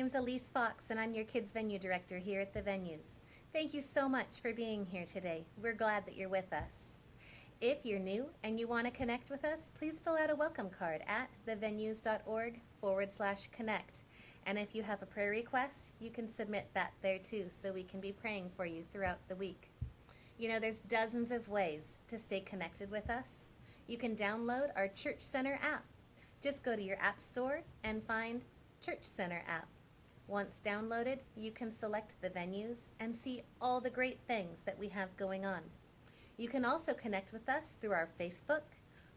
name's Elise Fox, and I'm your Kids Venue Director here at the Venues. Thank you so much for being here today. We're glad that you're with us. If you're new and you want to connect with us, please fill out a welcome card at thevenues.org/connect. And if you have a prayer request, you can submit that there too, so we can be praying for you throughout the week. You know, there's dozens of ways to stay connected with us. You can download our Church Center app. Just go to your app store and find Church Center app. Once downloaded, you can select the venues and see all the great things that we have going on. You can also connect with us through our Facebook,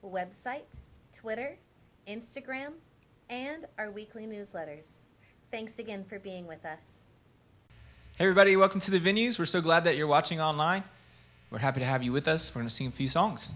website, Twitter, Instagram, and our weekly newsletters. Thanks again for being with us. Hey everybody, welcome to the Venues. We're so glad that you're watching online. We're happy to have you with us. We're going to sing a few songs.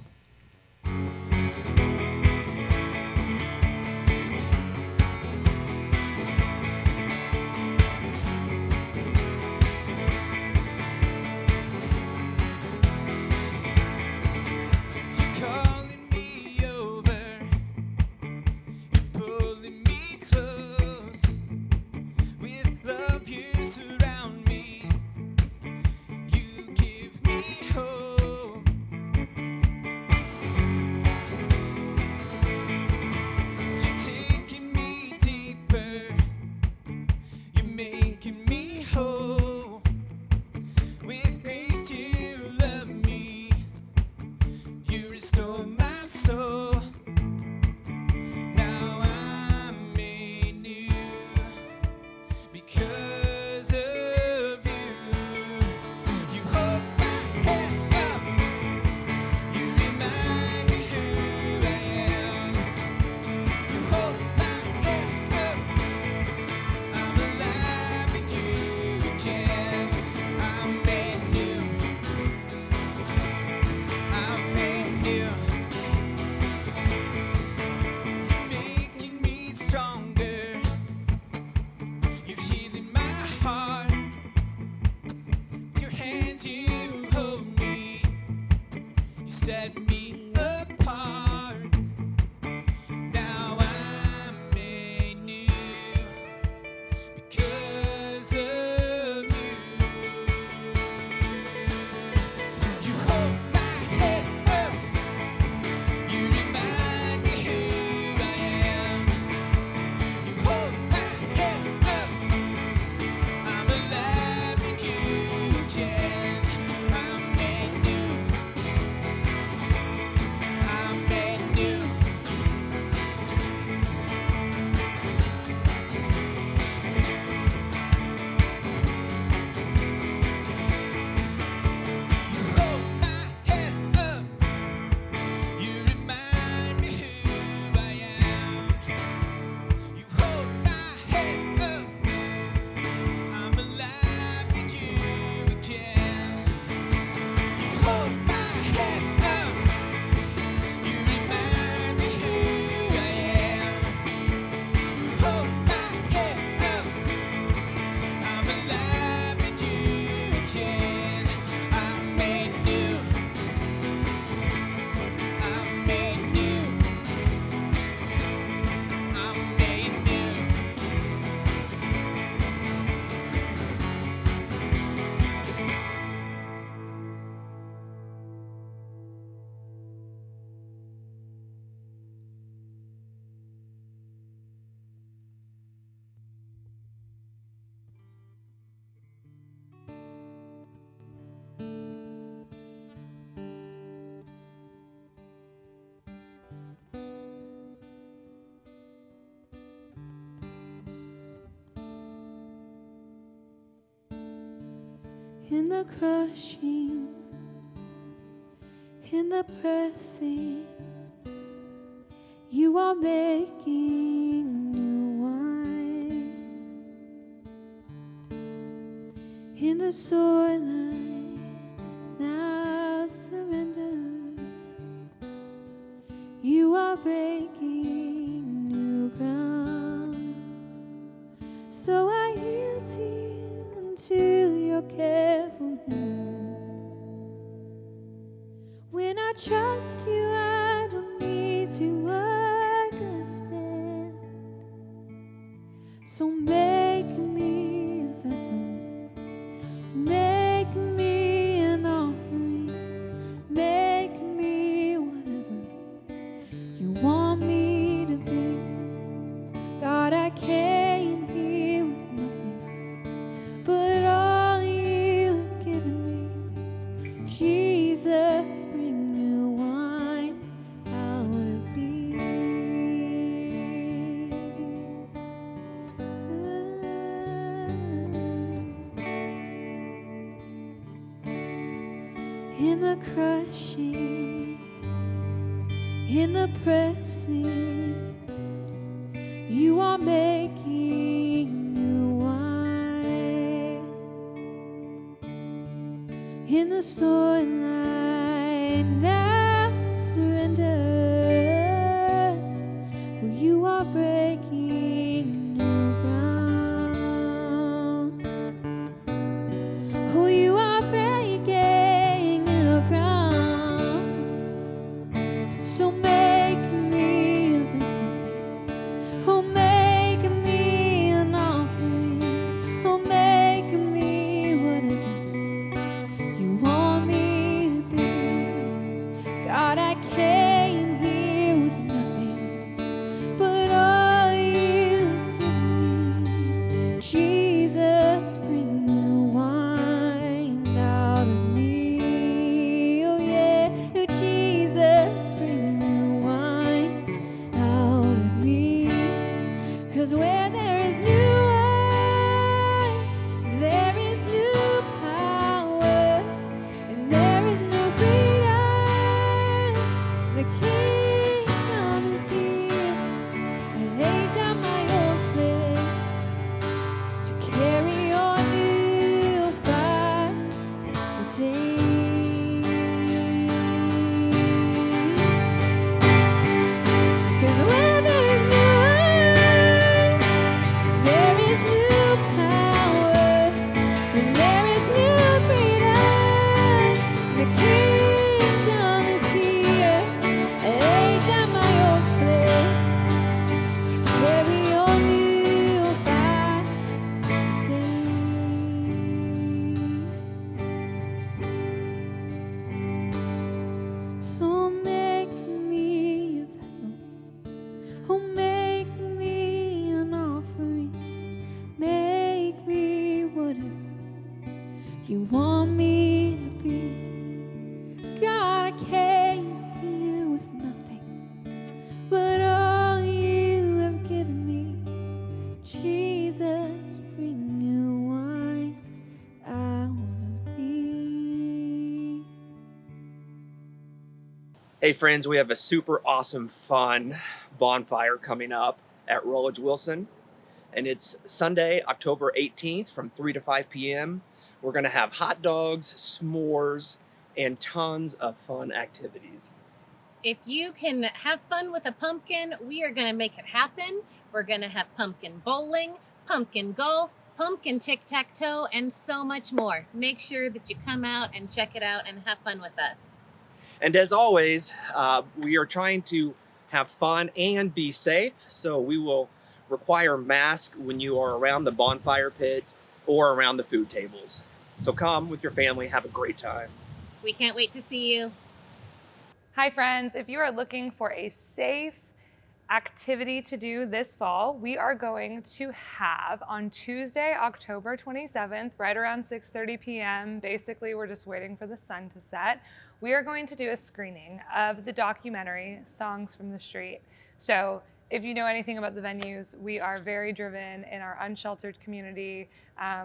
In the crushing, in the pressing, you are making new wine. In the soil I now surrender, you are breaking new ground. So I yield to your careful hand. When I trust you, I don't need to understand. So make me in the crushing, in the pressing, you are making new wine. In the soil line, I surrender. Well, you are breaking new ground. Oh, you are breaking new ground. So make me a vessel. Oh, make me an offering. Oh, make me whatever you want me to be. God, I came here with nothing but all you've given me. Jesus, bring new wine out of me. Oh yeah, oh Jesus, bring new wine out of me. 'Cause where there is new wine, there is new power, and there is new freedom. The kingdom is here. I lay down my old flame to carry your new fire today. 'Cause where there is new wine, there is new power, and there is new freedom. The kingdom is here. I lay down my old flames to carry your new fire today. So make me a vessel. Oh, make me an offering. Make me whatever you want me to be. God, I came here with nothing but all you have given me. Jesus, bring new wine out of me. Hey friends, we have a super awesome, fun bonfire coming up at Rollage Wilson. And it's Sunday, October 18th from 3 to 5 p.m. We're going to have hot dogs, s'mores, and tons of fun activities. If you can have fun with a pumpkin, we are going to make it happen. We're going to have pumpkin bowling, pumpkin golf, pumpkin tic-tac-toe, and so much more. Make sure that you come out and check it out and have fun with us. And as always, we are trying to have fun and be safe. So we will require masks when you are around the bonfire pit or around the food tables. So come with your family, have a great time. We can't wait to see you. Hi friends, if you are looking for a safe activity to do this fall, we are going to have on Tuesday, October 27th, right around 6:30 p.m. Basically, we're just waiting for the sun to set. We are going to do a screening of the documentary Songs from the Street. So if you know anything about the venues, we are very driven in our unsheltered community.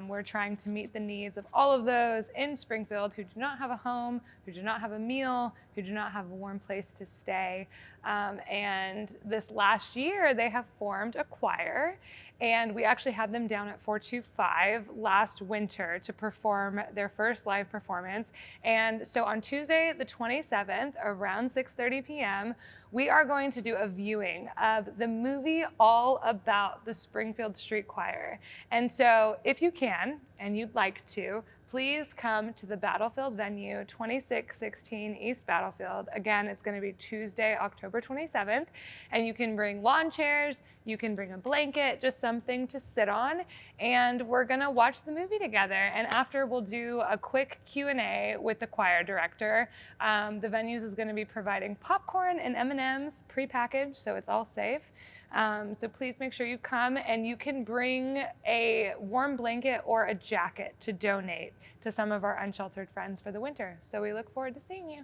We're trying to meet the needs of all of those in Springfield who do not have a home, who do not have a meal, who do not have a warm place to stay. And this last year, they have formed a choir, and we actually had them down at 425 last winter to perform their first live performance. And so on Tuesday, the 27th, around 6:30 p.m., we are going to do a viewing of the movie all about the Springfield Street Choir. And so if you can, and you'd like to, please come to the Battlefield venue, 2616 East Battlefield. Again, it's going to be Tuesday, October 27th, and you can bring lawn chairs, you can bring a blanket, just something to sit on, and we're going to watch the movie together. And after, we'll do a quick Q&A with the choir director. The venues is going to be providing popcorn and M&Ms prepackaged, so it's all safe. So please make sure you come, and you can bring a warm blanket or a jacket to donate to some of our unsheltered friends for the winter. So we look forward to seeing you.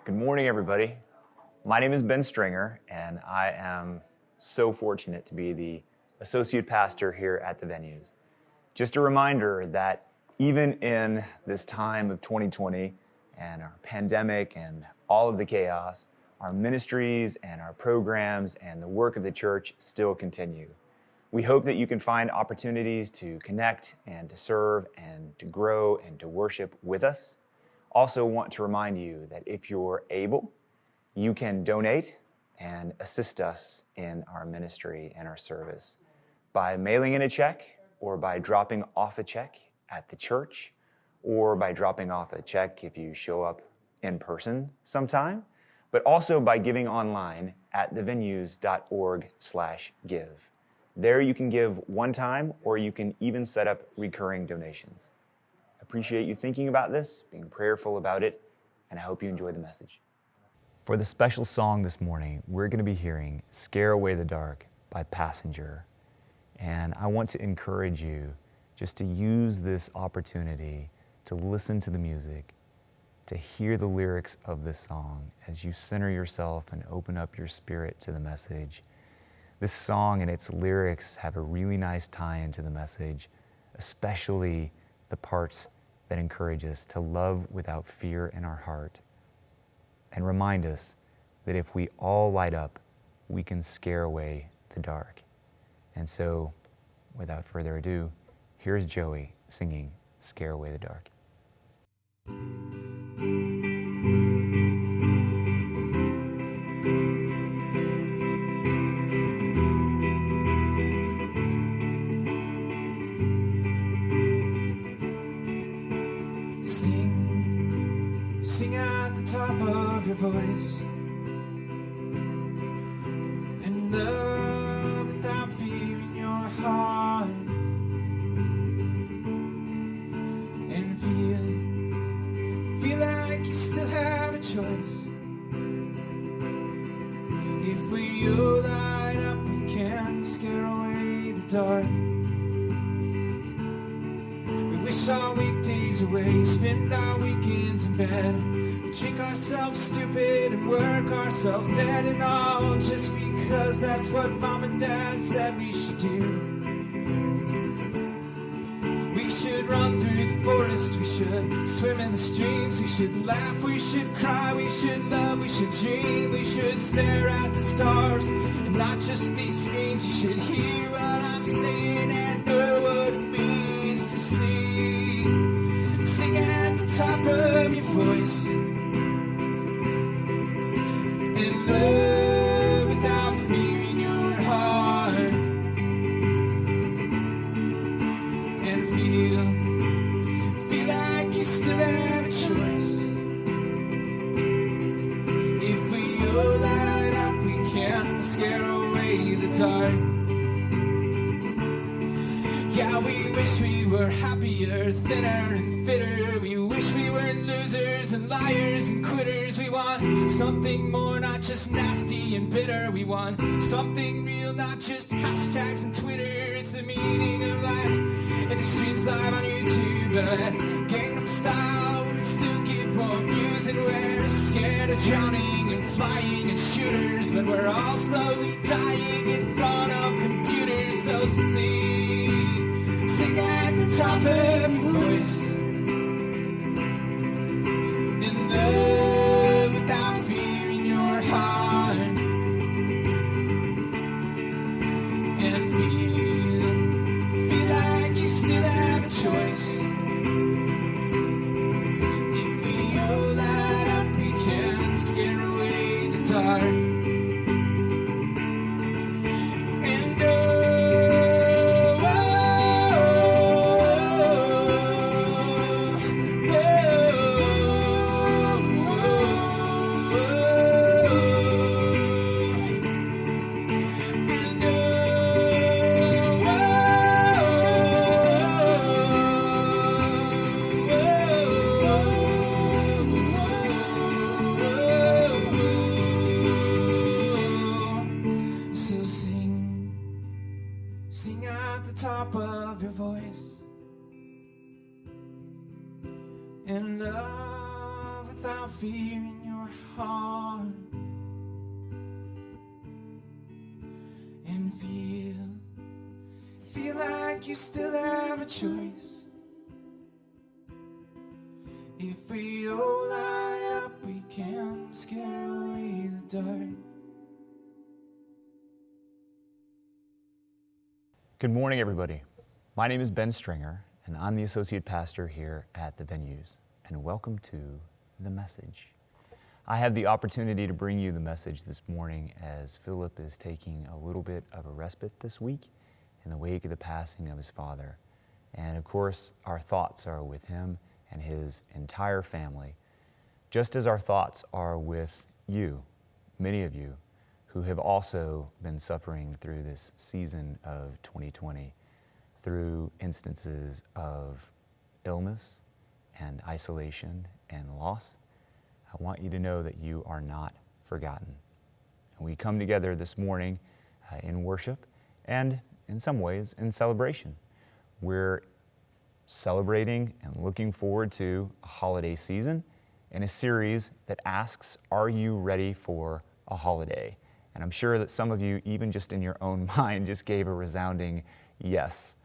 Good morning, everybody. My name is Ben Stringer, and I am so fortunate to be the associate pastor here at the venues. Just a reminder that even in this time of 2020 and our pandemic and all of the chaos, our ministries and our programs and the work of the church still continue. We hope that you can find opportunities to connect and to serve and to grow and to worship with us. Also want to remind you that if you're able, you can donate and assist us in our ministry and our service by mailing in a check or by dropping off a check at the church or by dropping off a check if you show up in person sometime, but also by giving online at thevenues.org/give. There you can give one time, or you can even set up recurring donations. I appreciate you thinking about this, being prayerful about it, and I hope you enjoy the message. For the special song this morning, we're going to be hearing Scare Away the Dark by Passenger. And I want to encourage you just to use this opportunity to listen to the music, to hear the lyrics of this song as you center yourself and open up your spirit to the message. This song and its lyrics have a really nice tie-in to the message, especially the parts that encourage us to love without fear in our heart and remind us that if we all light up, we can scare away the dark. And so, without further ado, here's Joey singing Scare Away the Dark. Sing at the top of your voice and love without fear in your heart, and feel like you still have a choice. If we all light up, we can scare away the dark. We wish our weekdays away, spend our weekends in bed, we drink ourselves stupid and work ourselves dead and all, just because that's what mom and dad said we should do. We should run through the forest, we should swim in the streams, we should laugh, we should cry, we should love, we should dream, we should stare at the stars and not just these screens. You should hear what I'm saying and know what it means to sing. Sing at the top of your voice and love without fear in your heart, and feel like you still have a choice. If we all light up, we can scare away the dark. Yeah, we wish we were happier, thinner and fitter. We wish we weren't losers and liars and quitters. We want something more, not just nasty and bitter. We want something real, not just hashtags and Twitter. It's the meaning of life, and it streams live on YouTube. But at Gangnam Style, we still get more views, and we're scared of drowning and flying at shooters. But we're all slowly dying in front of computers. So sing at the top of your voice and love without fear in your heart, and feel like you still have a choice. If we all light up, we can scare away the dark. And so sing at the top of your voice and love without fear in your heart, and feel like you still have a choice. If we all dark. Good morning, everybody. My name is Ben Stringer, and I'm the associate pastor here at the Venues. And welcome to The Message. I have the opportunity to bring you the message this morning as Philip is taking a little bit of a respite this week in the wake of the passing of his father. And of course, our thoughts are with him and his entire family, just as our thoughts are with you, many of you, who have also been suffering through this season of 2020, through instances of illness and isolation and loss. I want you to know that you are not forgotten. And we come together this morning in worship and in some ways in celebration. We're celebrating and looking forward to a holiday season in a series that asks, are you ready for a holiday? And I'm sure that some of you, even just in your own mind, just gave a resounding yes.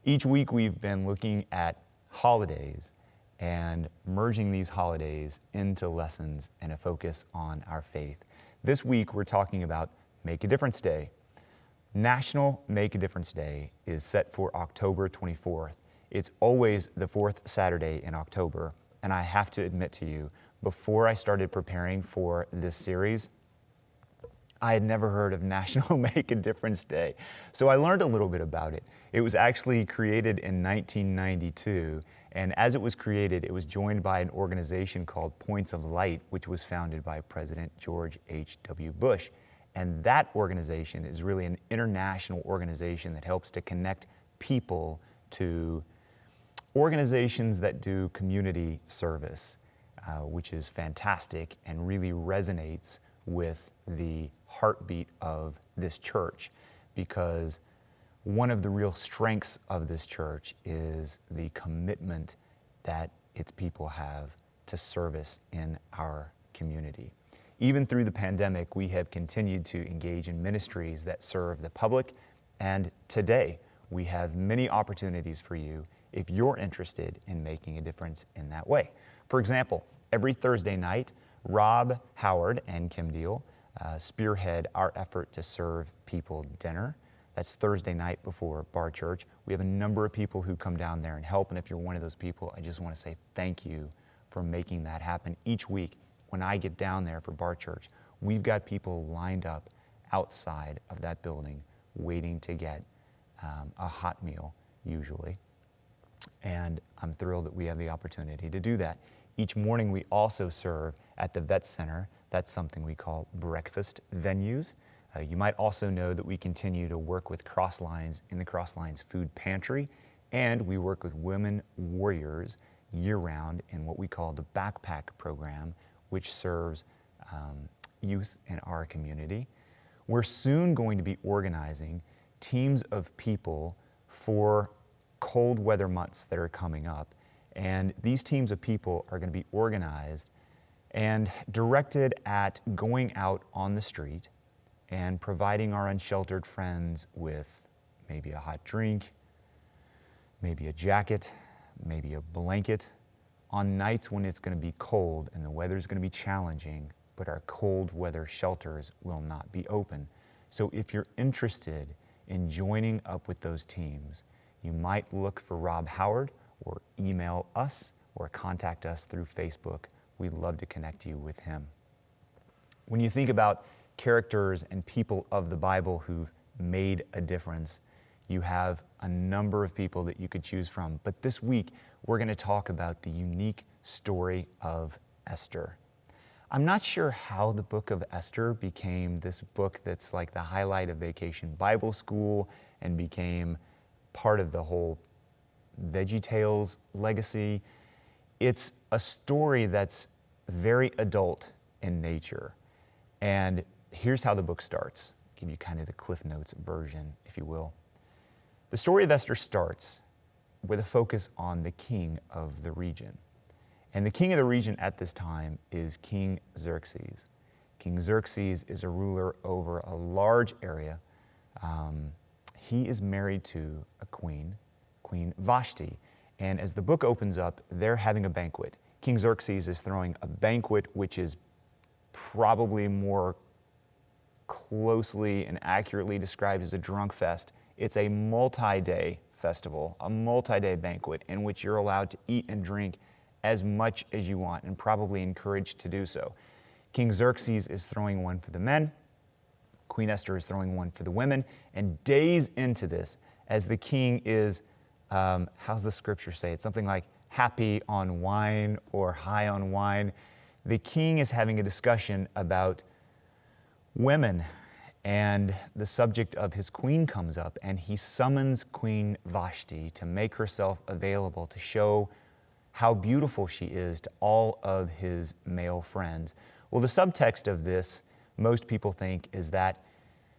Each week we've been looking at holidays and merging these holidays into lessons and a focus on our faith. This week we're talking about Make a Difference Day. National Make a Difference Day is set for October 24th. It's always the fourth Saturday in October, and I have to admit to you, before I started preparing for this series, I had never heard of National Make a Difference Day. So I learned a little bit about it. It was actually created in 1992, and as it was created, it was joined by an organization called Points of Light, which was founded by President George H.W. Bush. And that organization is really an international organization that helps to connect people to organizations that do community service, which is fantastic and really resonates with the heartbeat of this church, because one of the real strengths of this church is the commitment that its people have to service in our community. Even through the pandemic, we have continued to engage in ministries that serve the public, and today we have many opportunities for you if you're interested in making a difference in that way. For example, every Thursday night, Rob Howard and Kim Deal spearhead our effort to serve people dinner. That's Thursday night before Bar Church. We have a number of people who come down there and help, and if you're one of those people, I just want to say thank you for making that happen. Each week, when I get down there for Bar Church, we've got people lined up outside of that building waiting to get a hot meal, usually. And I'm thrilled that we have the opportunity to do that. Each morning we also serve at the Vet Center. That's something we call breakfast venues. You might also know that we continue to work with Crosslines in the Crosslines Food Pantry, and we work with Women Warriors year-round in what we call the Backpack Program, which serves youth in our community. We're soon going to be organizing teams of people for cold weather months that are coming up. And these teams of people are going to be organized and directed at going out on the street and providing our unsheltered friends with maybe a hot drink, maybe a jacket, maybe a blanket, on nights when it's going to be cold and the weather's going to be challenging, but our cold weather shelters will not be open. So if you're interested in joining up with those teams, you might look for Rob Howard or email us or contact us through Facebook. We'd love to connect you with him. When you think about characters and people of the Bible who've made a difference, you have a number of people that you could choose from. But this week, we're going to talk about the unique story of Esther. I'm not sure how the book of Esther became this book that's like the highlight of Vacation Bible School and became part of the whole VeggieTales legacy. It's a story that's very adult in nature. And here's how the book starts. I'll give you kind of the Cliff Notes version, if you will. The story of Esther starts with a focus on the king of the region. And the king of the region at this time is King Xerxes. King Xerxes is a ruler over a large area. He is married to a queen, Queen Vashti. And as the book opens up, they're having a banquet. King Xerxes is throwing a banquet which is probably more closely and accurately described as a drunk fest. It's a multi-day festival, a multi-day banquet in which you're allowed to eat and drink as much as you want and probably encouraged to do so. King Xerxes is throwing one for the men. Queen Esther is throwing one for the women. And days into this, as the king is, how's the scripture say? It's something like happy on wine or high on wine. The king is having a discussion about women, and the subject of his queen comes up, and he summons Queen Vashti to make herself available to show how beautiful she is to all of his male friends. Well, the subtext of this, most people think, is that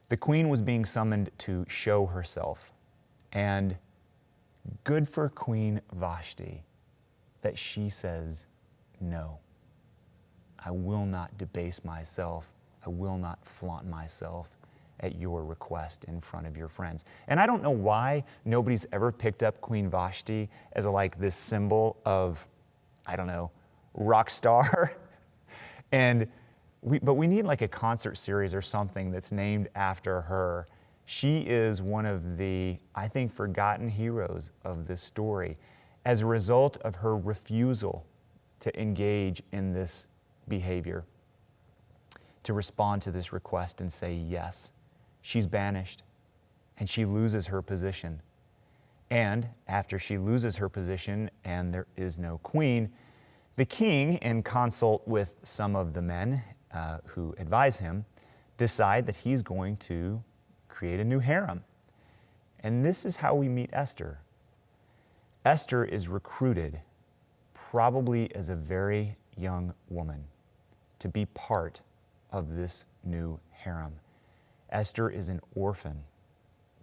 the queen was being summoned to show herself. And good for Queen Vashti that she says, no, I will not debase myself. I will not flaunt myself at your request in front of your friends. And I don't know why nobody's ever picked up Queen Vashti as like this symbol of, I don't know, rock star. But we need like a concert series or something that's named after her. She is one of the, I think, forgotten heroes of this story as a result of her refusal to engage in this behavior, to respond to this request and say yes. She's banished and she loses her position. And after she loses her position and there is no queen, the king, in consult with some of the men who advise him, decide that he's going to create a new harem. And this is how we meet Esther. Esther is recruited, probably as a very young woman, to be part of this new harem. Esther is an orphan,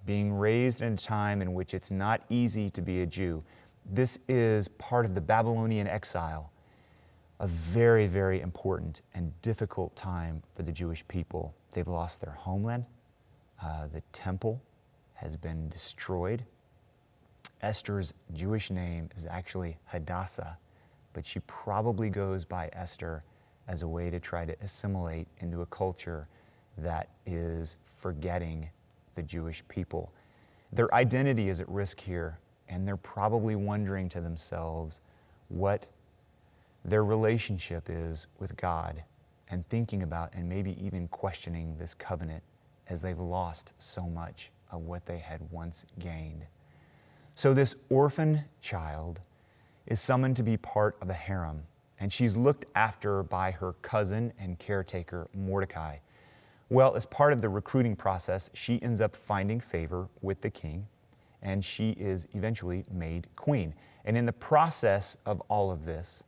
being raised in a time in which it's not easy to be a Jew. This is part of the Babylonian exile, a very, very important and difficult time for the Jewish people. They've lost their homeland. The temple has been destroyed. Esther's Jewish name is actually Hadassah, but she probably goes by Esther as a way to try to assimilate into a culture that is forgetting the Jewish people. Their identity is at risk here, and they're probably wondering to themselves what their relationship is with God, and thinking about and maybe even questioning this covenant as they've lost so much of what they had once gained. So this orphan child is summoned to be part of a harem, and she's looked after by her cousin and caretaker, Mordecai. Well, as part of the recruiting process, she ends up finding favor with the king, and she is eventually made queen. And in the process of all of this,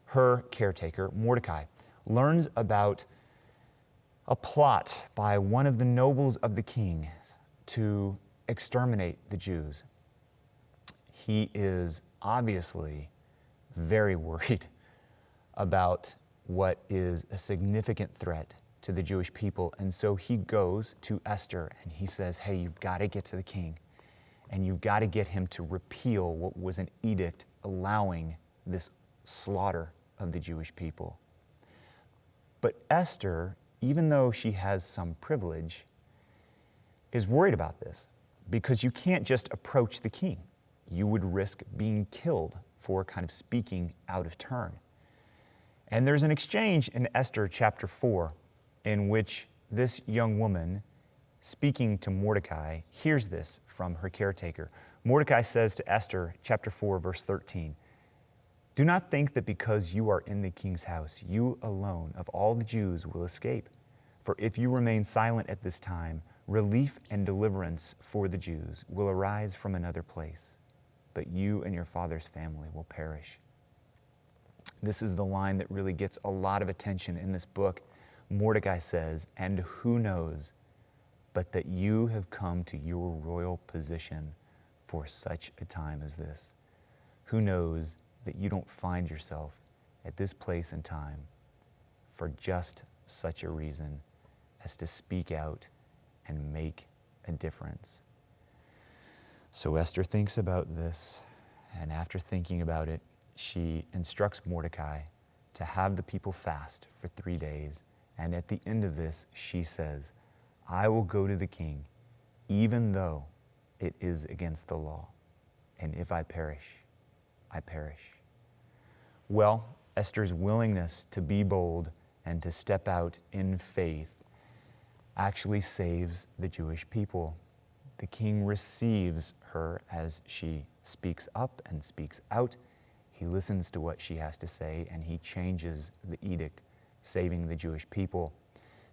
her caretaker, Mordecai, learns about a plot by one of the nobles of the king to exterminate the Jews. He is obviously very worried about what is a significant threat to the Jewish people. And so he goes to Esther and he says, hey, you've got to get to the king and you've got to get him to repeal what was an edict allowing this slaughter of the Jewish people. But Esther, even though she has some privilege, is worried about this because you can't just approach the king. You would risk being killed for kind of speaking out of turn. And there's an exchange in Esther chapter 4 in which this young woman, speaking to Mordecai, hears this from her caretaker. Mordecai says to Esther, chapter 4, verse 13, "Do not think that because you are in the king's house, you alone of all the Jews will escape. For if you remain silent at this time, relief and deliverance for the Jews will arise from another place, but you and your father's family will perish." This is the line that really gets a lot of attention in this book. Mordecai says, "And who knows but that you have come to your royal position for such a time as this? Who knows that you don't find yourself at this place and time for just such a reason as to speak out and make a difference?" So Esther thinks about this, and after thinking about it, she instructs Mordecai to have the people fast for 3 days. And at the end of this, she says, I will go to the king, even though it is against the law. And if I perish, I perish. Well, Esther's willingness to be bold and to step out in faith actually saves the Jewish people. The king receives her as she speaks up and speaks out. He listens to what she has to say, and he changes the edict, saving the Jewish people.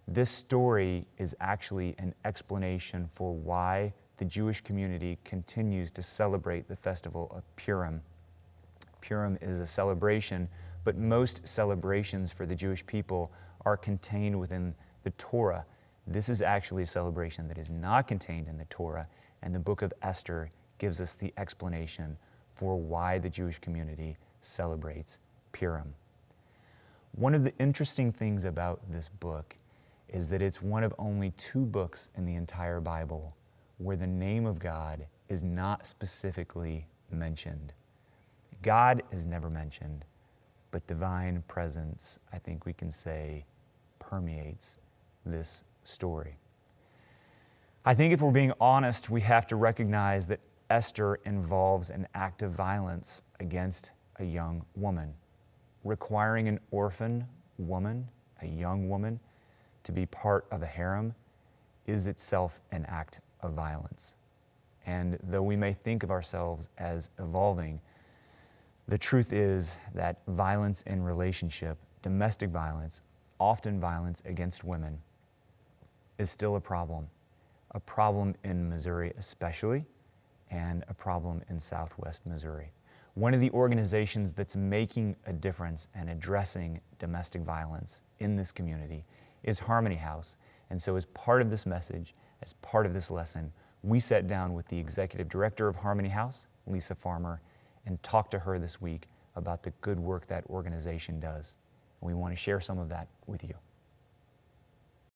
This story is actually an explanation for why the Jewish community continues to celebrate the festival of Purim. Purim is a celebration, but most celebrations for the Jewish people are contained within the Torah. This is actually a celebration that is not contained in the Torah, and the book of Esther gives us the explanation for why the Jewish community celebrates Purim. One of the interesting things about this book is that it's one of only 2 books in the entire Bible where the name of God is not specifically mentioned. God is never mentioned, but divine presence, I think we can say, permeates this story. I think if we're being honest, we have to recognize that Esther involves an act of violence against a young woman. Requiring an orphan woman, a young woman, to be part of a harem is itself an act of violence. And though we may think of ourselves as evolving, the truth is that violence in relationship, domestic violence, often violence against women, is still a problem in Missouri especially, and a problem in Southwest Missouri. One of the organizations that's making a difference and addressing domestic violence in this community is Harmony House. And so as part of this message, as part of this lesson, we sat down with the executive director of Harmony House, Lisa Farmer, and talked to her this week about the good work that organization does. And we want to share some of that with you.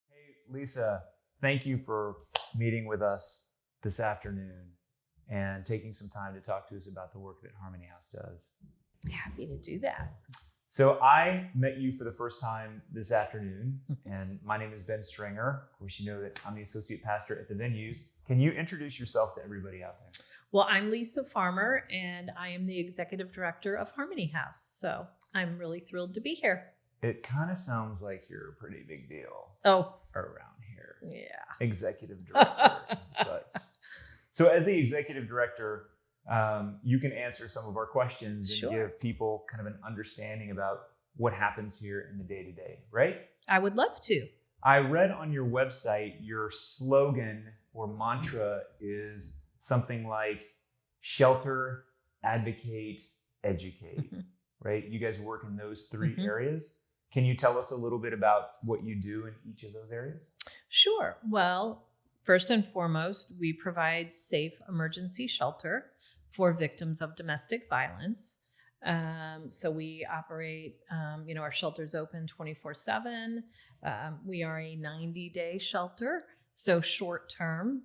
Hey, Lisa, thank you for meeting with us this afternoon and taking some time to talk to us about the work that Harmony House does. Happy to do that. So I met you for the first time this afternoon, and my name is Ben Stringer. Of course, you know that I'm the associate pastor at the Venues. Can you introduce yourself to everybody out there? Well, I'm Lisa Farmer, and I am the executive director of Harmony House. So I'm really thrilled to be here. It kind of sounds like you're a pretty big deal around here. Yeah. Executive director and such. So as the executive director, you can answer some of our questions and give people kind of an understanding about what happens here in the day-to-day, right? I would love to. I read on your website, your slogan or mantra is something like shelter, advocate, educate, right? You guys work in those 3 areas. Can you tell us a little bit about what you do in each of those areas? Sure. Well, first and foremost, we provide safe emergency shelter for victims of domestic violence. So we operate, our shelter's open 24/7. We are a 90-day shelter, so short term.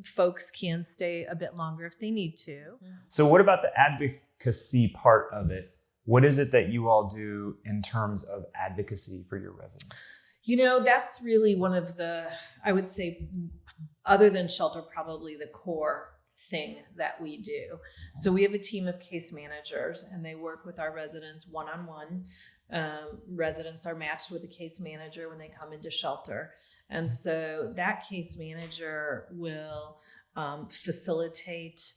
Folks can stay a bit longer if they need to. So what about the advocacy part of it? What is it that you all do in terms of advocacy for your residents? That's really one of the, I would say, other than shelter, probably the core thing that we do. So we have a team of case managers, and they work with our residents one-on-one. Residents are matched with a case manager when they come into shelter. And so that case manager will facilitate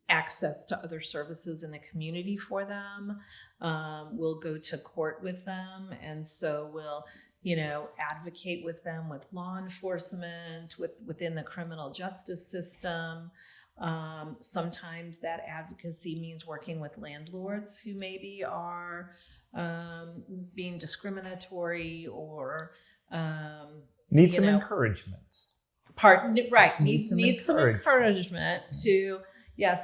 access to other services in the community for them. We'll go to court with them. And so we'll, advocate with them with law enforcement, within the criminal justice system. Sometimes that advocacy means working with landlords who maybe are being discriminatory or need some encouragement. Need some encouragement to,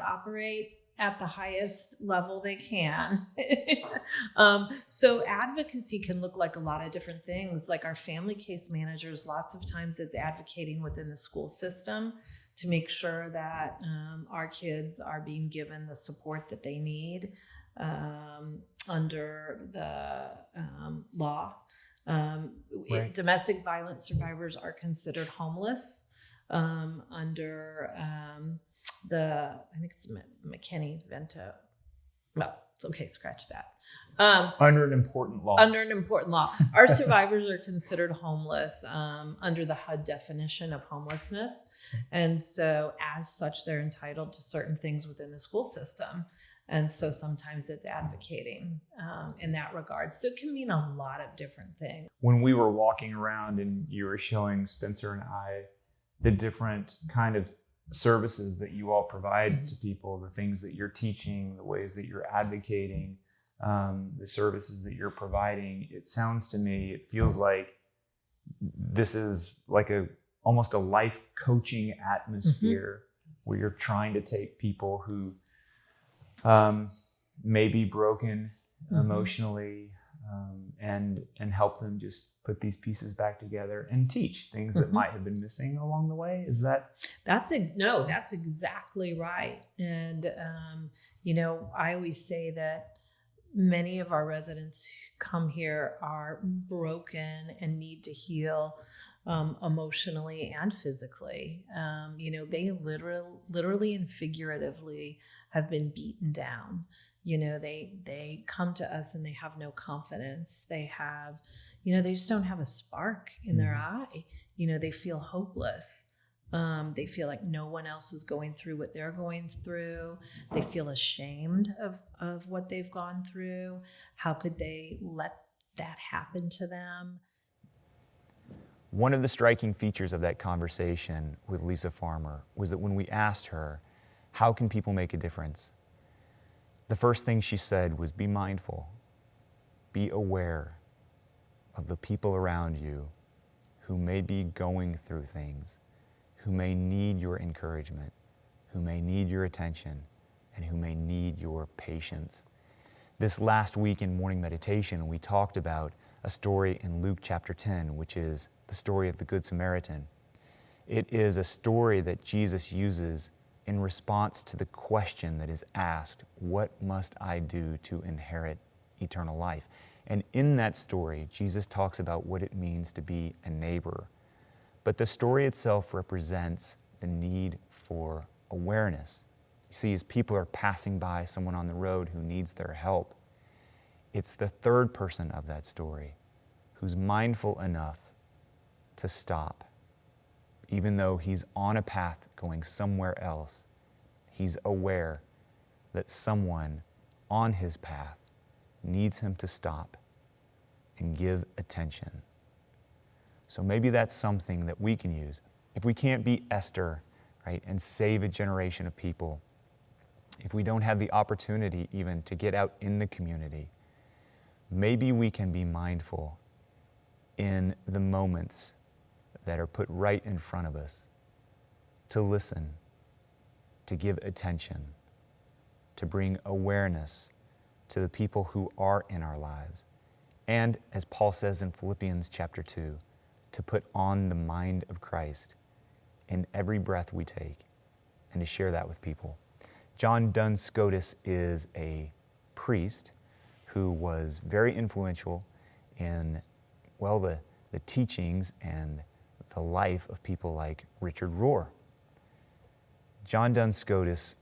operate at the highest level they can. So advocacy can look like a lot of different things. Like our family case managers, lots of times it's advocating within the school system to make sure that our kids are being given the support that they need under the law. Right. Domestic violence survivors are considered homeless under I think it's McKinney-Vento. Well, it's okay, scratch that. Under an important law. Under an important law. Our survivors are considered homeless under the HUD definition of homelessness. And so as such, they're entitled to certain things within the school system. And so sometimes it's advocating in that regard. So it can mean a lot of different things. When we were walking around and you were showing Spencer and I the different kind of services that you all provide to people, the things that you're teaching, the ways that you're advocating, the services that you're providing, it sounds to me, it feels like this is like almost a life coaching atmosphere where you're trying to take people who may be broken emotionally and help them just put these pieces back together and teach things that might have been missing along the way. Is that? That's exactly right. And, I always say that many of our residents who come here are broken and need to heal emotionally and physically. They literally and figuratively have been beaten down. They come to us and they have no confidence. They have, they just don't have a spark in their eye. They feel hopeless. They feel like no one else is going through what they're going through. They feel ashamed of what they've gone through. How could they let that happen to them? One of the striking features of that conversation with Lisa Farmer was that when we asked her, how can people make a difference? The first thing she said was, be mindful, be aware of the people around you who may be going through things, who may need your encouragement, who may need your attention, and who may need your patience. This last week in morning meditation, we talked about a story in Luke chapter 10, which is the story of the Good Samaritan. It is a story that Jesus uses in response to the question that is asked, what must I do to inherit eternal life? And in that story, Jesus talks about what it means to be a neighbor. But the story itself represents the need for awareness. You see, as people are passing by someone on the road who needs their help, it's the third person of that story who's mindful enough to stop. Even though he's on a path going somewhere else, he's aware that someone on his path needs him to stop and give attention. So maybe that's something that we can use. If we can't be Esther, right, and save a generation of people, if we don't have the opportunity even to get out in the community, maybe we can be mindful in the moments that are put right in front of us to listen, to give attention, to bring awareness to the people who are in our lives. And as Paul says in Philippians chapter 2, to put on the mind of Christ in every breath we take and to share that with people. John Duns Scotus is a priest who was very influential in, well, the teachings and the life of people like Richard Rohr. John Duns Scotus,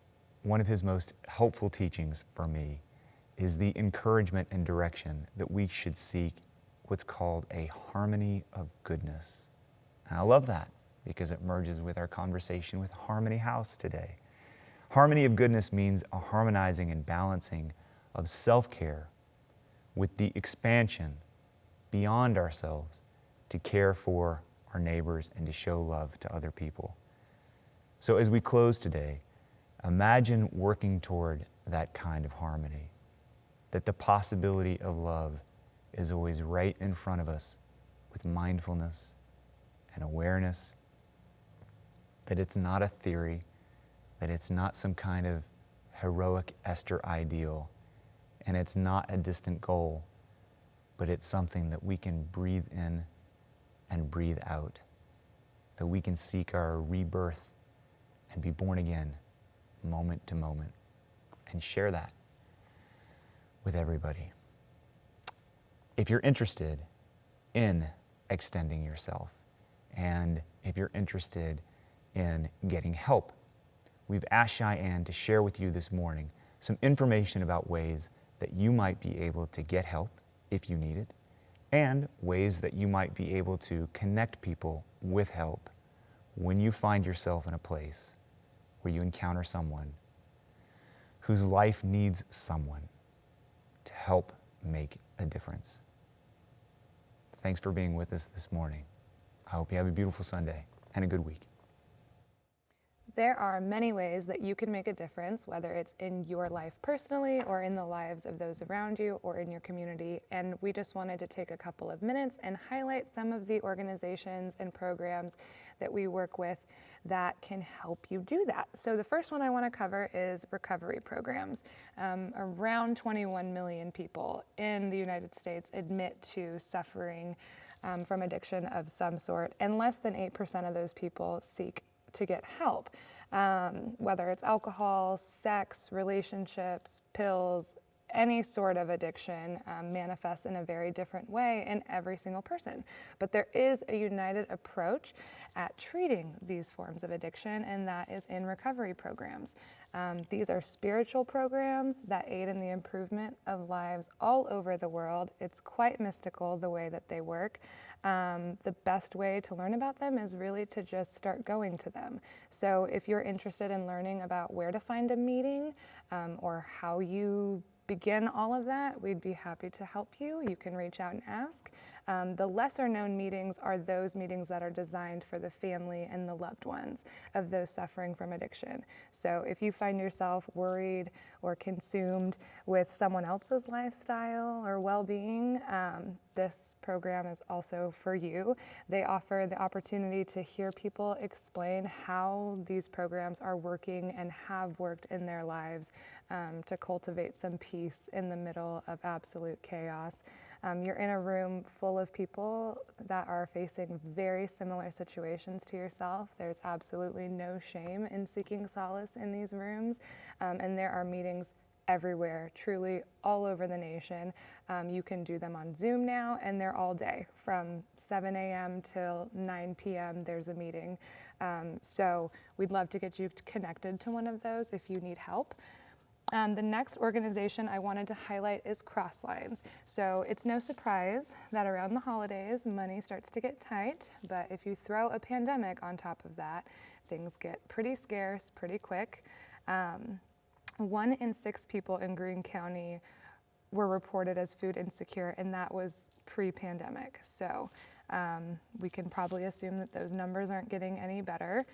one of his most helpful teachings for me is the encouragement and direction that we should seek what's called a harmony of goodness. And I love that because it merges with our conversation with Harmony House today. Harmony of goodness means a harmonizing and balancing of self-care with the expansion beyond ourselves to care for our neighbors and to show love to other people. So as we close today, imagine working toward that kind of harmony, that the possibility of love is always right in front of us with mindfulness and awareness, that it's not a theory, that it's not some kind of heroic Esther ideal, and it's not a distant goal, but it's something that we can breathe in and breathe out, that we can seek our rebirth and be born again moment to moment and share that with everybody. If you're interested in extending yourself. And if you're interested in getting help, we've asked Cheyenne to share with you this morning some information about ways that you might be able to get help if you need it, and ways that you might be able to connect people with help when you find yourself in a place where you encounter someone whose life needs someone to help make a difference. Thanks for being with us this morning. I hope you have a beautiful Sunday and a good week. There are many ways that you can make a difference, whether it's in your life personally or in the lives of those around you or in your community. And we just wanted to take a couple of minutes and highlight some of the organizations and programs that we work with that can help you do that. So the first one I want to cover is recovery programs. Around 21 million people in the United States admit to suffering from addiction of some sort, and less than 8% of those people seek to get help, whether it's alcohol, sex, relationships, pills, any sort of addiction manifests in a very different way in every single person. But there is a united approach at treating these forms of addiction, and that is in recovery programs. These are spiritual programs that aid in the improvement of lives all over the world. It's quite mystical the way that they work. The best way to learn about them is really to just start going to them. So if you're interested in learning about where to find a meeting or how you begin all of that, we'd be happy to help you. You can reach out and ask. The lesser known meetings are those meetings that are designed for the family and the loved ones of those suffering from addiction. So if you find yourself worried or consumed with someone else's lifestyle or well-being, this program is also for you. They offer the opportunity to hear people explain how these programs are working and have worked in their lives to cultivate some peace in the middle of absolute chaos. You're in a room full of people that are facing very similar situations to yourself. There's absolutely no shame in seeking solace in these rooms, and there are meetings everywhere, truly all over the nation. You can do them on Zoom now, and they're all day. From 7 a.m. till 9 p.m. there's a meeting. So we'd love to get you connected to one of those if you need help. The next organization I wanted to highlight is Crosslines. So it's no surprise that around the holidays, money starts to get tight, but if you throw a pandemic on top of that, things get pretty scarce pretty quick. 1 in 6 people in Greene County were reported as food insecure, and that was pre-pandemic. So we can probably assume that those numbers aren't getting any better.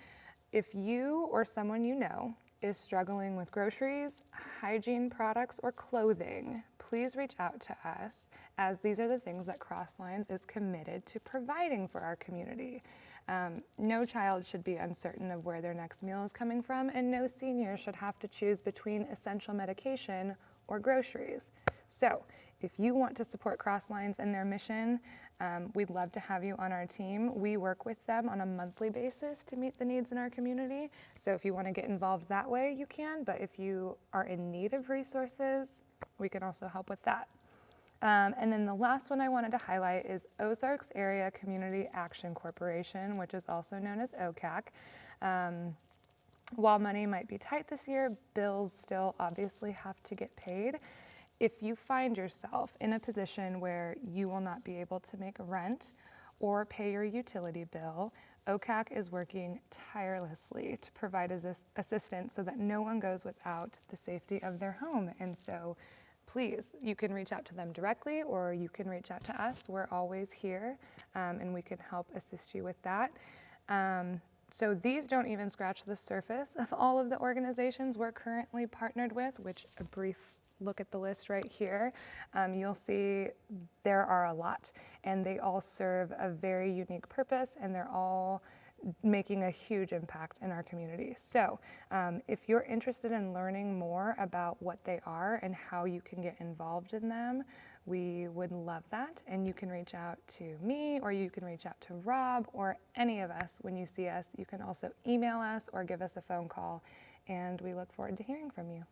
If you or someone you know is struggling with groceries, hygiene products, or clothing, please reach out to us, as these are the things that Crosslines is committed to providing for our community. No child should be uncertain of where their next meal is coming from, and no senior should have to choose between essential medication or groceries. So if you want to support Crosslines and their mission, we'd love to have you on our team. We work with them on a monthly basis to meet the needs in our community. So if you want to get involved that way, you can. But if you are in need of resources, we can also help with that. And then the last one I wanted to highlight is Ozarks Area Community Action Corporation, which is also known as OCAC. While money might be tight this year, bills still obviously have to get paid. If you find yourself in a position where you will not be able to make rent or pay your utility bill, OCAC is working tirelessly to provide assistance so that no one goes without the safety of their home. And so please, you can reach out to them directly, or you can reach out to us. We're always here, and we can help assist you with that. So these don't even scratch the surface of all of the organizations we're currently partnered with, which a brief look at the list right here, you'll see there are a lot, and they all serve a very unique purpose, and they're all making a huge impact in our community. So if you're interested in learning more about what they are and how you can get involved in them, we would love that. And you can reach out to me, or you can reach out to Rob, or any of us when you see us. You can also email us or give us a phone call, and we look forward to hearing from you.